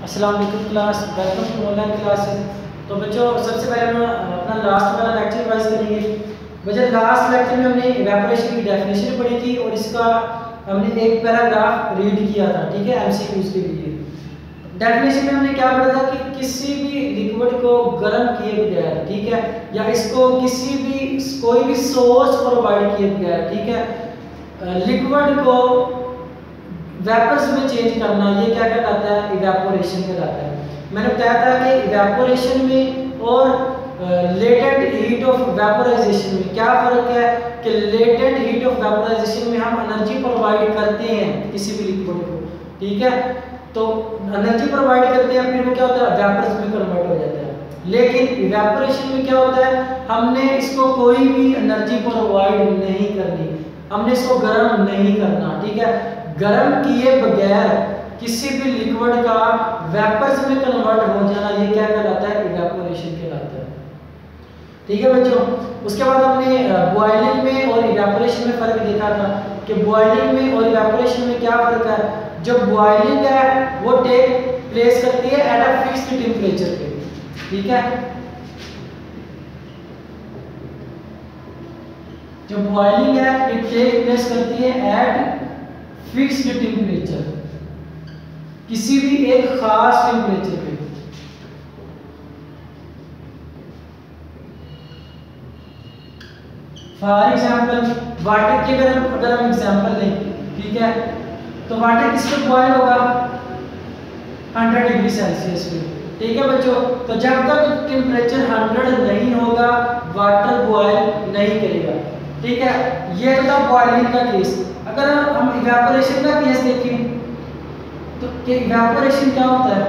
अस्सलाम वालेकुम class, welcome to online classes. तो बच्चों, सबसे पहले हम अपना लास्ट वाला लेक्चर रिवाइज करेंगे। बच्चों, लास्ट लेक्चर में हमने इवेपोरेशन की डेफिनेशन पढ़ी थी और इसका हमने एक पैराग्राफ रीड किया था, ठीक है, एमसीक्यूज के लिए। डेफिनेशन में हमने क्या पढ़ा था कि किसी भी लिक्विड को गर्म किए बगैर, ठीक है, या इसको कोई भी सोर्स प्रोवाइड किए बगैर, ठीक है, लिक्विड को वेपर्स में चेंज करना, ये क्या कहलाता है? इवेपोरेशन कहलाता है। मैंने बताया था कि इवेपोरेशन में और लेटेंट हीट ऑफ वेपोराइजेशन में क्या फर्क है कि लेटेंट हीट ऑफ वेपोराइजेशन में हम एनर्जी प्रोवाइड करते हैं किसी भी लिक्विड को, ठीक है, तो एनर्जी प्रोवाइड करते हैं, फिर वो क्या होता है? वेपर्स में कन्वर्ट हो जाता है। लेकिन इवेपोरेशन में क्या होता है? हमने इसको कोई भी एनर्जी प्रोवाइड नहीं करनी, हमने इसको गर्म नहीं करना, ठीक है। गर्म किए बगैर किसी भी लिक्विड का वेपर्स में कन्वर्ट हो जाना, ये क्या कहलाता है? इवेपोरेशन कहलाता है, ठीक है बच्चों। उसके बाद हमने बॉइलिंग में और इवेपोरेशन में फर्क देखा था कि बॉइलिंग में और इवेपोरेशन में क्या फर्क है। जो बॉइलिंग है वो टेक प्लेस करती है एट अ फिक्स्ड टेम्परेचर पे, ठीक है। जो बॉइलिंग है इट टेक प्लेस करती है एट फिक्स्ड टेम्परेचर, किसी भी एक खास टेम्परेचर पे। फॉर एग्जांपल वाटर की अगर हम एग्जांपल लें, ठीक है, तो वाटर किस पे बॉयल होगा? 100 डिग्री सेल्सियस पे, ठीक है बच्चों। तो जब तक टेम्परेचर 100 नहीं होगा वाटर बॉयल नहीं करेगा, ठीक है। ये था बॉइलिंग का केस। अगर हम इवेपोरेशन का केस देखें तो इवेपोरेशन क्या होता है?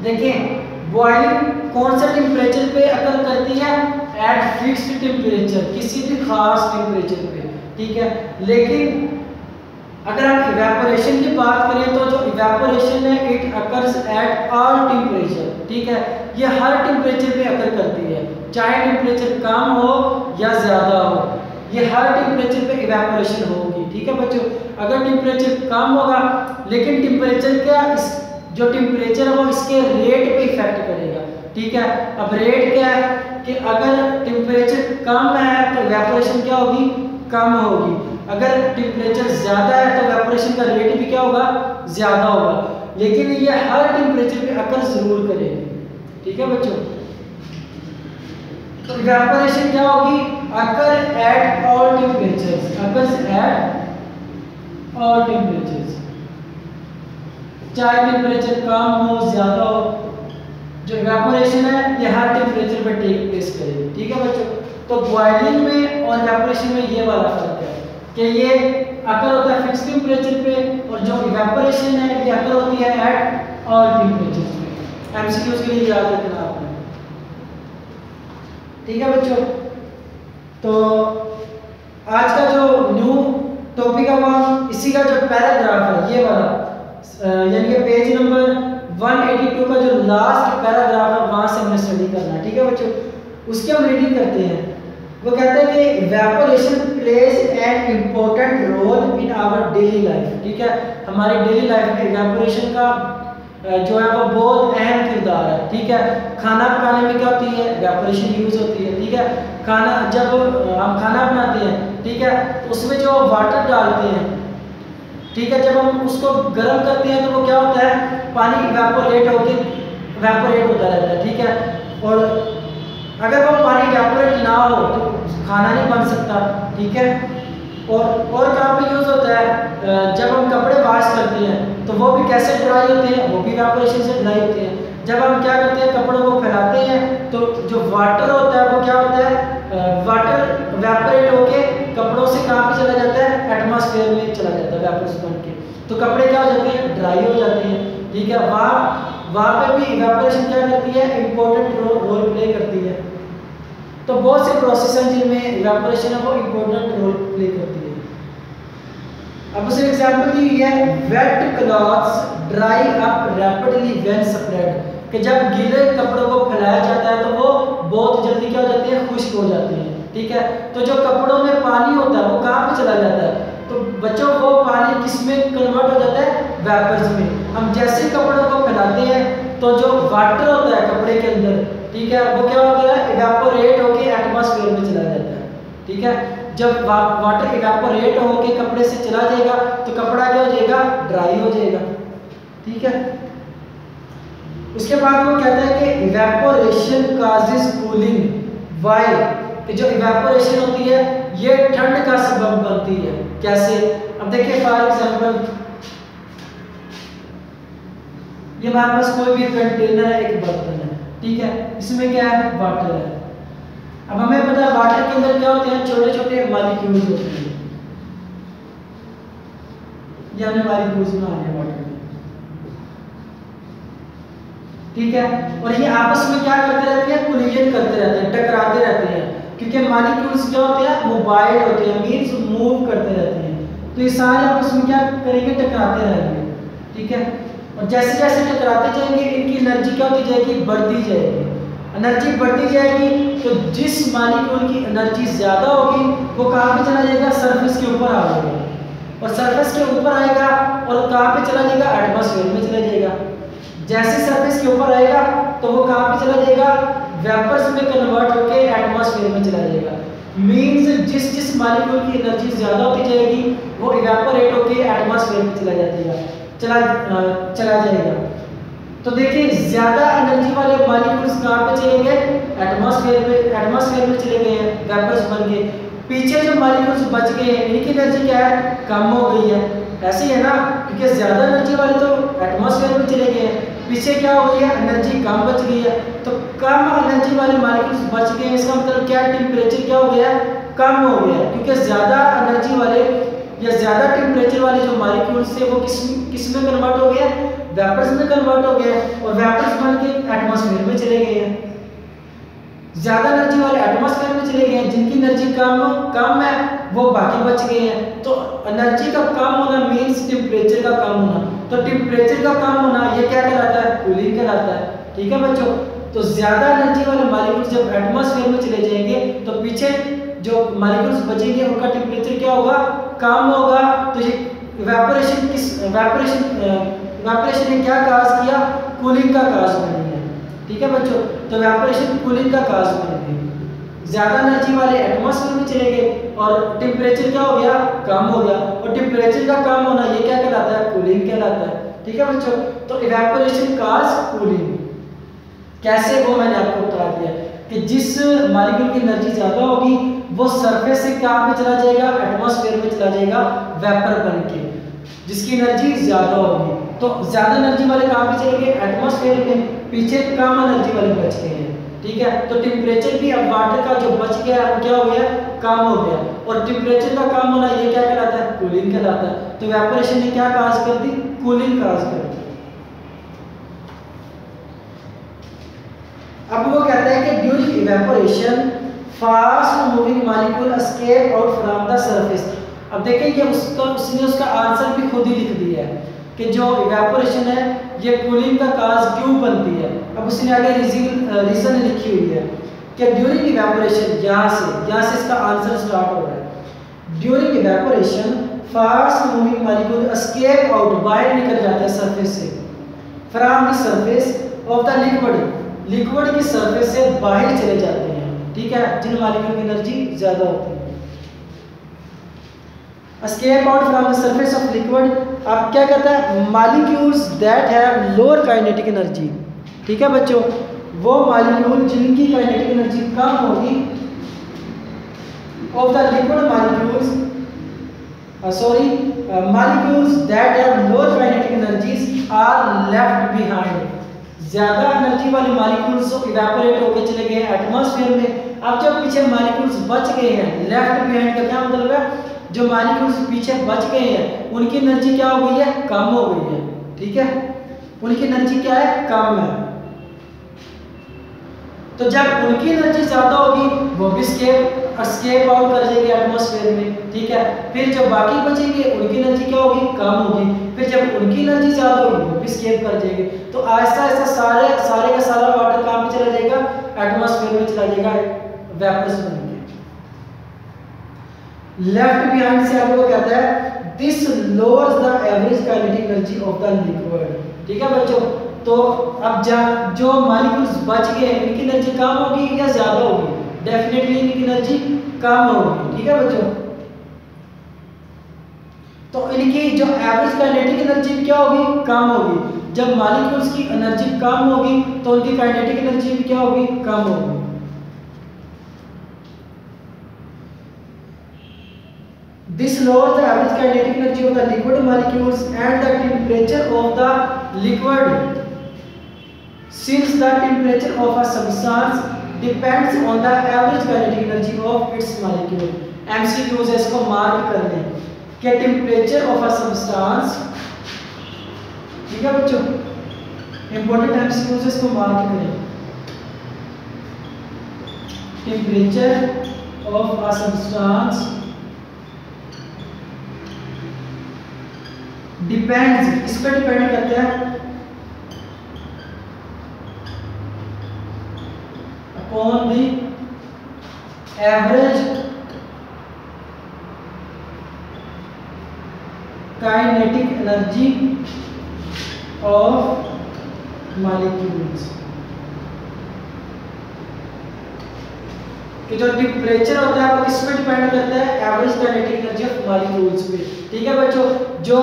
देखें, बॉइलिंग कौन सा टेम्परेचर पे अगर करती है? एट फिक्स्ड टेम्परेचर, किसी भी खास टेम्परेचर पे, ठीक है। लेकिन अगर हम इवेपोरेशन की बात करें तो जो इवेपोरेशन है it occurs at all temperature, ठीक है। ये हर टेम्परेचर पे अकर करती है, चाहे टेम्परेचर कम हो या ज़्यादा हो, ये हर टेम्परेचर पे इवेपोरेशन होगी, ठीक है बच्चों। अगर टेम्परेचर कम होगा, लेकिन टेम्परेचर क्या, जो टेम्परेचर है वो इसके रेट पे इफेक्ट करेगा, ठीक है। अब रेट क्या है कि अगर टेम्परेचर कम है तो इवेपोरेशन क्या होगी? कम होगी। अगर टेम्परेचर ज़्यादा है तो इवेपोरेशन का रेट भी क्या होगा? ज़्यादा होगा। लेकिन ये हर टेम्परेचर पे अकर जरूर करेगी, ठीक है बच्चों। तो इवेपोरेशन क्या होगी? Occur at all temperatures, occurs at all temperatures, चाहे टेम्परेचर कम हो ज़्यादा हो, जो इवेपोरेशन है ये हर टेम्परेचर पर टेक प्लेस करेगी, ठीक है बच्चों। तो बॉइलिंग में और इवेपोरेशन में ये वाला फर्क है कि ये अकर होता है फिक्स टेम्परेचर पे और जो इवेपोरेशन है ये अकर होती है एट ऑल टेम्परेचर पे। एमसीक्यूज के लिए याद रखना आपने, ठीक है बच्चों। तो आज का जो न्यू टॉपिक है वो इसी का जो पैराग्राफ है ये वाला, यानी कि पेज नंबर 182 का जो लास्ट पैराग्राफ है वहां से हमने स्टडी करना है, ठीक है बच्चों। उसकी हम रीडिंग करते हैं। वो कहते हैं कि evaporation plays an important role in our daily life, ठीक है। हमारी डेली लाइफ में इवेपोरेशन का जो है वो बहुत अहम किरदार है, ठीक है। खाना पकाने में क्या होती है? इवेपोरेशन यूज होती है, ठीक है। खाना जब हम खाना बनाते हैं, ठीक है, तो उसमें जो वाटर डालते हैं, ठीक है, जब हम उसको गर्म करते हैं तो वो क्या होता है? पानी इवेपोरेट होता रहता है, ठीक है। और अगर वो पानी इवेपोरेट ना हो तो खाना नहीं बन सकता, ठीक है। और कहाँ पे यूज़ होता है? जब हम कपड़े वॉश करते हैं तो वो भी कैसे ड्राई होते हैं? वो भी इवेपोरेशन से ड्राई होते हैं। जब हम क्या करते हैं? कपड़ों को फैलाते हैं तो जो वाटर होता है वो क्या होता है? वाटर इवेपोरेट होके कपड़ों से कहाँ पे चला जाता है? एटमॉस्फेयर में चला जाता है वेपर्स बन के, तो कपड़े क्या हो जाते हैं? ड्राई हो जाते हैं, ठीक है। वहाँ पे भी इवेपोरेशन क्या करती है? इम्पोर्टेंट रोल प्ले करती है। तो बहुत से प्रोसेस हैं जिनमें इवेपोरेशन है वो इम्पोर्टेंट रोल प्ले करती है। अब उसे एग्जांपल दी हुई है, wet clothes dry up rapidly when spread, कि जब गीले कपड़ों को फैलाया जाता है तो वो बहुत जल्दी क्या हो जाती है? खुश्क हो जाती है, ठीक है। तो जो कपड़ों में पानी होता है वो कहाँ पे चला जाता है? तो बच्चों वो पानी किस में कन्वर्ट हो जाता है? वेपर्स में। हम जैसे कपड़ों को फैलाते हैं तो जो वाटर होता है कपड़े के अंदर, ठीक है, वो क्या होता है, इवेपोरेट होके एटमॉस्फेयर में चला जाता है। ठीक है, जब वाटर इवेपोरेट होके कपड़े से चला जाएगा तो कपड़ा क्या हो जाएगा, ड्राई हो जाएगा। ठीक है, उसके बाद वो कहता है कि इवेपोरेशन काजेस कूलिंग। वाई, कि जो इवेपोरेशन होती है ये ठंड का सबब बनती है। कैसे, अब देखिए फॉर एग्जांपल ये हमारे पास कोई भी कंटेनर है, एक बर्तन है, ठीक है, इसमें क्या है, वाटर है। अब हमें पता है वाटर के अंदर क्या होते हैं, छोटे छोटे मॉलिक्यूल्स होते हैं। ये हमने मॉलिक्यूल्स बना लिया वाटर में, ठीक है, और ये आपस में क्या करते रहते हैं, कोलिजन करते रहते हैं, टकराते रहते हैं, क्योंकि मॉलिक्यूल्स क्या होते हैं, मोबाइल होते हैं, मींस मूव करते रहते हैं। तो ये सारे आपस में क्या करेंगे, टकराते रहेंगे। ठीक है, और जैसे जैसे टकराते जाएंगे इनकी एनर्जी क्या होती जाएगी, बढ़ती जाएगी। एनर्जी बढ़ती जाएगी तो जिस मॉलिक्यूल की एनर्जी ज़्यादा होगी वो कहाँ पे चला जाएगा, सरफेस के ऊपर आ जाएगा, और सरफेस के ऊपर आएगा और कहाँ पे चला जाएगा, एटमॉस्फेयर में चला जाएगा। जैसे सरफेस के ऊपर आएगा तो वो कहाँ पे चला जाएगा, वेपर्स में कन्वर्ट होकर एटमॉस्फेयर में चला जाएगा। मीन्स जिस जिस मॉलिक्यूल की एनर्जी ज़्यादा होती जाएगी वो इवेपोरेट होकर एटमॉस्फेयर में चला जाएगा। तो देखिए ज़्यादा एनर्जी वाले मॉलिक्यूल्स कहाँ पे चले गए, एटमॉस्फेयर में चले गए हैं, वेपर्स बन गए। पीछे जो मॉलिक्यूल्स बच गए हैं इनकी एनर्जी क्या है, कम हो गई है। ऐसे ही है ना, क्योंकि ज़्यादा एनर्जी वाले तो एटमॉस्फेयर में चले गए हैं, पीछे क्या हो गई है, एनर्जी कम बच गई है। तो कम एनर्जी वाले मॉलिक्यूल्स बच गए, इसका मतलब क्या, टेम्परेचर क्या हो गया, कम हो गया, क्योंकि ज़्यादा एनर्जी वाले या ज़्यादा टेम्परेचर वाले जो मॉलिक्यूल्स थे वो किस में कन्वर्ट हो गया, वेपर्स में कन्वर्ट हो गया, और वेपर्स बन के एटमॉस्फेयर में चले गए हैं। ज़्यादा एनर्जी वाले एटमॉस्फेयर में चले गए हैं, जिनकी एनर्जी कम है वो बाकी बच गए हैं। तो एनर्जी का कम होना मीन्स टेम्परेचर का कम होना, तो टेम्परेचर का कम होना ये क्या कहलाता है, कूलिंग कहलाता है। ठीक है बच्चों, तो ज़्यादा एनर्जी वाले मॉलिक्यूल्स जब एटमॉस्फेयर में चले जाएंगे तो पीछे जो मॉलिक्यूल्स बचेंगे उनका टेम्परेचर क्या होगा, कम होगा। तो ये इवेपोरेशन ने क्या काज किया, कूलिंग का काज बन गया। ठीक है बच्चों, तो इवेपोरेशन कूलिंग का काज बन गया। ज़्यादा एनर्जी वाले एटमॉस्फेयर में चले गए और टेम्परेचर क्या हो गया, कम हो गया, और टेम्परेचर का कम होना ये क्या कहलाता है, कूलिंग कहलाता है। ठीक है बच्चों, तो इवेपोरेशन काज कूलिंग कैसे, वो मैंने आपको बता दिया कि जिस मॉलिक्यूल की एनर्जी ज़्यादा होगी वो सरफेस से कहाँ पे चला जाएगा, एटमॉस्फेयर में चला जाएगा वेपर बन के, जिसकी एनर्जी ज़्यादा होगी। तो ज़्यादा एनर्जी वाले कहाँ पे चले गए, एटमॉस्फेयर में, पीछे कम एनर्जी वाले बच गए हैं। ठीक है, तो टेम्परेचर भी अब वाटर का जो बच गया वो क्या हो गया, कम हो गया, और टेम्परेचर का कम होना ये क्या कहलाता है, कूलिंग कहलाता है। तो इवेपोरेशन ने क्या काज कर दी, कूलिंग काज कर दी। अब वो कहता है कि during evaporation fast moving molecule escape out from the surface. अब देखिए ये उसने उसका आंसर भी खुद ही लिख दिया है कि जो इवेपोरेशन है ये कूलिंग का काज क्यों बनती है। अब उसने आगे रीजन लिखी हुई है कि ड्यूरिंग इवेपोरेशन, यहाँ से इसका आंसर स्टार्ट हो रहा है। During evaporation fast moving molecule escape out, बाहर निकल जाते हैं सरफेस से, from the surface of the liquid की सरफेस से बाहर चले जाते हैं। ठीक है, जिन मॉलिक्यूल की एनर्जी ज्यादा होती है। Escape out from the surface of liquid, अब क्या कहता है, molecules that have lower kinetic energy. ठीक है बच्चों, वो मॉलिक्यूल जिनकी काइनेटिक एनर्जी कम होगी of the liquid molecules, molecules that have lower kinetic energies are left behind. ज्यादा एनर्जी वाले मॉलिक्यूल्स इवेपोरेट होकर चले गए हैं एटमॉस्फेयर में। अब जब पीछे मॉलिक्यूल्स बच गए हैं, लेफ्ट बिहाइंड का क्या मतलब है, जो मॉलिक्यूल्स पीछे बच गए हैं उनकी एनर्जी क्या हो गई है, कम हो गई है। ठीक है, उनकी एनर्जी क्या है, कम है। तो जब उनकी एनर्जी ज्यादा होगी वो भी एस्केप आउट कर जाएंगे एटमॉस्फेयर में। ठीक है, फिर जब बाकी बचेंगे उनकी एनर्जी क्या होगी, कम होगी, फिर जब उनकी एनर्जी ज्यादा होगी वो भी एस्केप कर जाएंगे। तो आहिस्ता आहिस्ता सारे का सारा वाटर कहाँ पे चला जाएगा, एटमॉस्फेयर में चला जाएगा, वेपर्स बन के। लेफ्ट बिहाइंड से आगे वो कहता है this lowers the average kinetic energy of the liquid. ठीक है बच्चों। तो अब जो मॉलिक्यूल्स बच गए इनकी एनर्जी कम होगी या ज्यादा होगी? डेफिनेटली इनकी एनर्जी कम होगी, ठीक है बच्चों। तो इनकी जो एवरेज काइनेटिक एनर्जी क्या होगी? कम होगी। जब मॉलिक्यूल्स की एनर्जी कम होगी तो उनकी काइनेटिक एनर्जी भी क्या होगी? कम होगी। This lowers the average kinetic energy of the liquid molecules and the temperature of the liquid. Since the temperature of a substance depends on the average kinetic energy of its molecule. MCQs इसको mark कर लें कि temperature of a substance, ठीक है बच्चों, important MCQs इसको mark करें। Temperature of a substance depends, इस पर डिपेंड करता है upon the average kinetic energy of molecules. कि जो टेम्परेचर होता है वो किस पे डिपेंड करता है? Average kinetic energy of molecules पे, ठीक है बच्चों। जो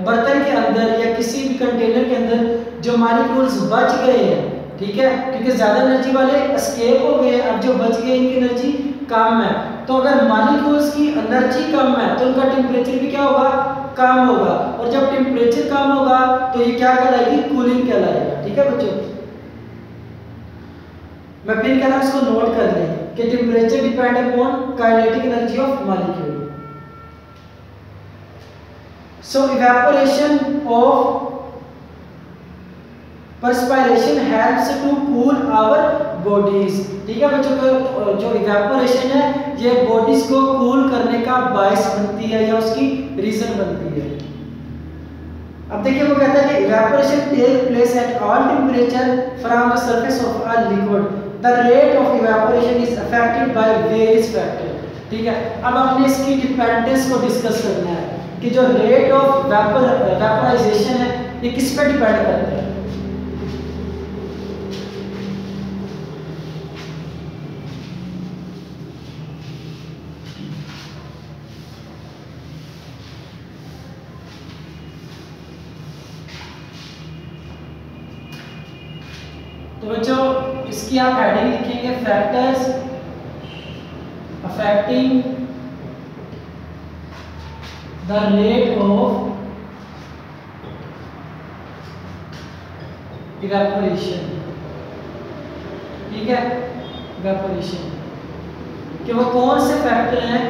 बर्तन के अंदर या किसी भी कंटेनर के अंदर जो मॉलिक्यूल्स बच गए हैं, ठीक है, क्योंकि ज्यादा एनर्जी वाले एस्केप हो गए, अब जो बच गए इनकी एनर्जी कम है। तो अगर मॉलिक्यूल्स की एनर्जी कम है तो उनका टेम्परेचर भी क्या होगा? कम होगा। और जब टेम्परेचर कम होगा तो ये क्या कहलाएगी? कूलिंग कहलाएगा, ठीक है बच्चों। मैं फिर कह रहा हूं, इसको नोट कर लें कि temperature depend upon kinetic energy of molecule. So evaporation of perspiration helps to cool our bodies, ठीक है बच्चों। जो इवेपोरेशन है ये बॉडीज को कूल करने का बायस बनती है या उसकी रीजन बनती है। अब देखिए वो कहता है कि evaporation take place at all temperature from the surface of a liquid, the rate of evaporation is affected by various factor, ठीक है। अब हमने इसकी डिपेंडेंस को डिस्कस करना है कि जो रेट ऑफ वेपोराइजेशन है ये किस पे डिपेंड करता है। तो बच्चों इसकी आप हेडिंग लिखेंगे factors affecting the rate of evaporation, ठीक है, इवेपोरेशन कि वो कौन से फैक्टर हैं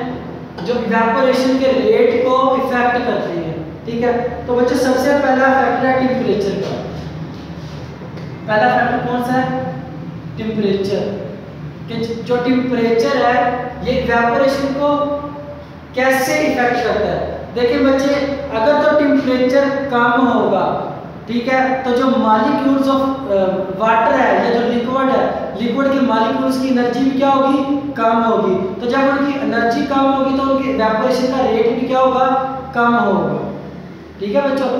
जो इवेपोरेशन के रेट को इफेक्ट करते हैं, ठीक है। तो बच्चों सबसे पहला फैक्टर है टेम्परेचर का। पहला फैक्टर कौन सा है? टेम्परेचर। कि जो टेम्परेचर है ये इवेपोरेशन को कैसे इफेक्ट करता है। देखिए बच्चे अगर तो टेम्परेचर कम होगा, ठीक है, तो जो मॉलिक्यूल्स ऑफ वाटर है या जो लिक्विड है, लिक्विड के मॉलिक्यूल्स की एनर्जी भी क्या होगी? कम होगी। तो जब उनकी एनर्जी कम होगी तो उनकी इवेपोरेशन का रेट भी क्या होगा? कम होगा, ठीक है बच्चों।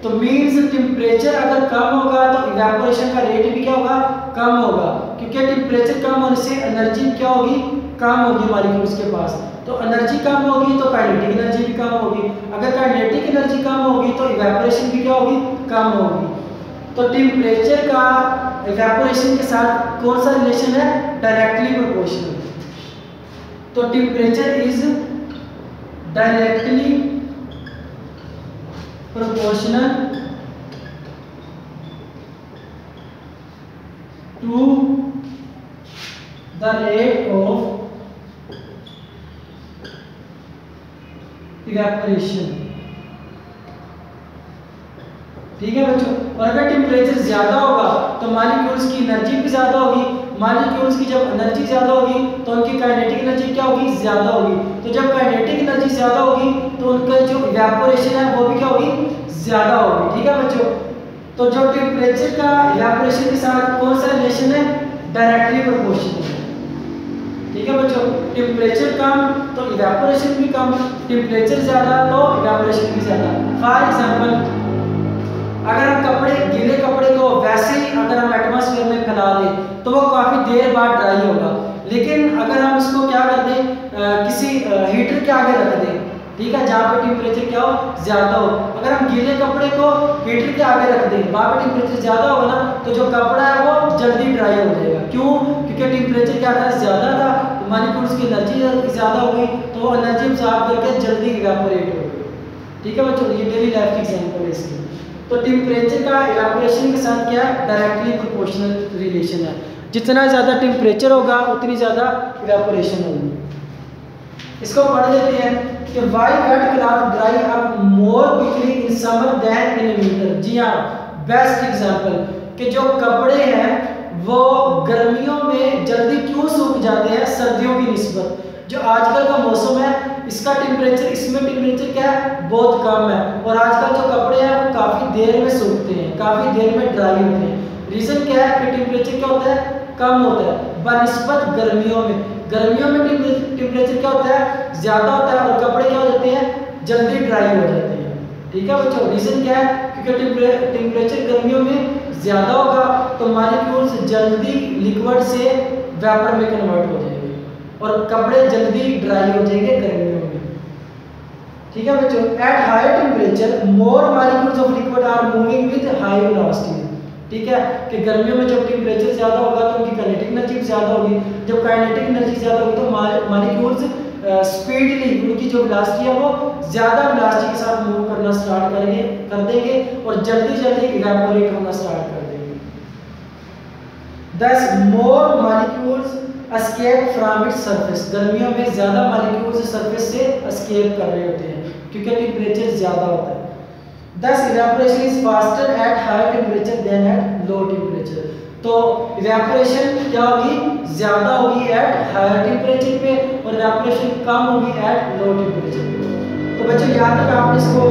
तो मीन्स टेम्परेचर अगर कम होगा तो इवेपोरेशन का रेट भी क्या होगा? कम होगा, क्योंकि टेम्परेचर कम होने से एनर्जी क्या होगी? कम होगी मॉलिक्यूल्स के पास। तो एनर्जी कम होगी तो काइनेटिक एनर्जी भी कम होगी। अगर काइनेटिक एनर्जी कम होगी तो इवेपोरेशन भी क्या होगी? कम होगी। तो टेम्परेचर का इवेपोरेशन के साथ कौन सा रिलेशन है? Directly proportional. तो temperature is directly proportional to the rate of evaporation, ठीक है बच्चों। और अगर टेम्परेचर ज्यादा होगा तो मॉलिक्यूल्स की एनर्जी भी ज्यादा होगी। मॉलिक्यूल्स की जब एनर्जी ज्यादा होगी तो उनकी काइनेटिक एनर्जी क्या होगी? ज्यादा होगी। तो जब काइनेटिक एनर्जी ज्यादा होगी तो उनका जो इवेपोरेशन है वो भी क्या होगी? ज्यादा होगी, ठीक है बच्चों। तो जो टेम्परेचर का इवेपोरेशन के साथ कौन सा रिलेशन है? डायरेक्टली प्रोपोर्शनल, ठीक है बच्चों। टेम्परेचर कम तो इवेपोरेशन भी कम, टेम्परेचर ज्यादा तो इवेपोरेशन भी ज्यादा। फॉर एग्जांपल अगर हम गीले कपड़े को वैसे ही अगर हम एटमॉस्फेयर में फैला दें तो वो काफ़ी देर बाद ड्राई होगा। लेकिन अगर हम इसको क्या कर दें, किसी हीटर के आगे रख दें, ठीक है, जहाँ पे टेम्परेचर क्या हो, ज़्यादा हो। अगर हम गीले कपड़े को हीटर के आगे रख दें, वहाँ पे टेम्परेचर ज़्यादा होगा ना, तो जो कपड़ा है वो जल्दी ड्राई हो जाएगा। क्यों? क्योंकि टेम्परेचर क्या था, ज़्यादा था, तो मॉलिक्यूल्स की एनर्जी ज़्यादा होगी, तो वो एनर्जी अब्सॉर्ब करके जल्दी इवेपोरेट होगी। ठीक है बच्चों, ये डेली लाइफ की एग्जाम्पल है इसकी। तो टेम्परेचर का इवेपोरेशन के साथ क्या है, डायरेक्टली प्रोपोर्शनल रिलेशन है। जितना ज़्यादा टेम्परेचर होगा उतनी ज़्यादा इवेपोरेशन होगी। इसको पढ़ लेते हैं कि why wet cloth dry up more quickly in summer than in winter. जी हाँ, बेस्ट एग्जांपल कि जो कपड़े हैं वो गर्मियों में जल्दी क्यों सूख जाते हैं सर्दियों की निस्बत। जो आजकल का मौसम है इसका टेम्परेचर, इसमें टेम्परेचर क्या है, बहुत कम है, और आजकल जो कपड़े हैं वो काफ़ी देर में सूखते हैं, काफ़ी देर में ड्राई होते हैं। रीज़न क्या है कि टेम्परेचर क्या होता है, कम होता है बनिस्बत गर्मियों में। गर्मियों में टेम्परेचर क्या होता है, ज़्यादा होता है, और कपड़े क्या हो जाते हैं, जल्दी ड्राई हो जाते हैं। ठीक है बच्चों, रीज़न क्या है, क्योंकि टेम्परेचर गर्मियों में ज़्यादा होगा तो मॉलिक्यूल्स जल्दी लिक्विड से वेपर में कन्वर्ट हो जाएंगे और कपड़े जल्दी ड्राई हो जाएंगे गर्मियों में। ठीक है बच्चों, at higher temperature more molecules of liquid are moving with high velocity. ठीक है, कि गर्मियों में जब टेम्परेचर ज़्यादा होगा तो उनकी काइनेटिक एनर्जी ज़्यादा होगी। जब काइनेटिक एनर्जी ज़्यादा होगी तो मॉलिक्यूल्स स्पीडली, उनकी जो वेलोसिटी है वो ज़्यादा वेलोसिटी के साथ मूव करना स्टार्ट कर देंगे और जल्दी इवेपोरेट होना स्टार्ट कर देंगे। Thus more molecules escape from its surface। गर्मियों में ज़्यादा मॉलिक्यूल्स सरफेस से एस्केप कर रहे होते हैं क्योंकि टेम्परेचर ज़्यादा होता है। Thus evaporation is faster at high temperature than at low temperature। तो evaporation क्या होगी, ज़्यादा होगी at higher temperature पे और evaporation कम होगी at low temperature पे। तो बच्चों यहाँ तक आपने इसको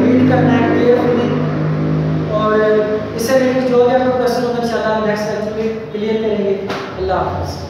रीड करना है केयरफुली, और इससे रिलेटेड जो भी आपको क्वेश्चन होगा इंशाल्लाह नेक्स्ट लेक्चर में क्लियर करेंगे। अल्लाह हाफ़िज़।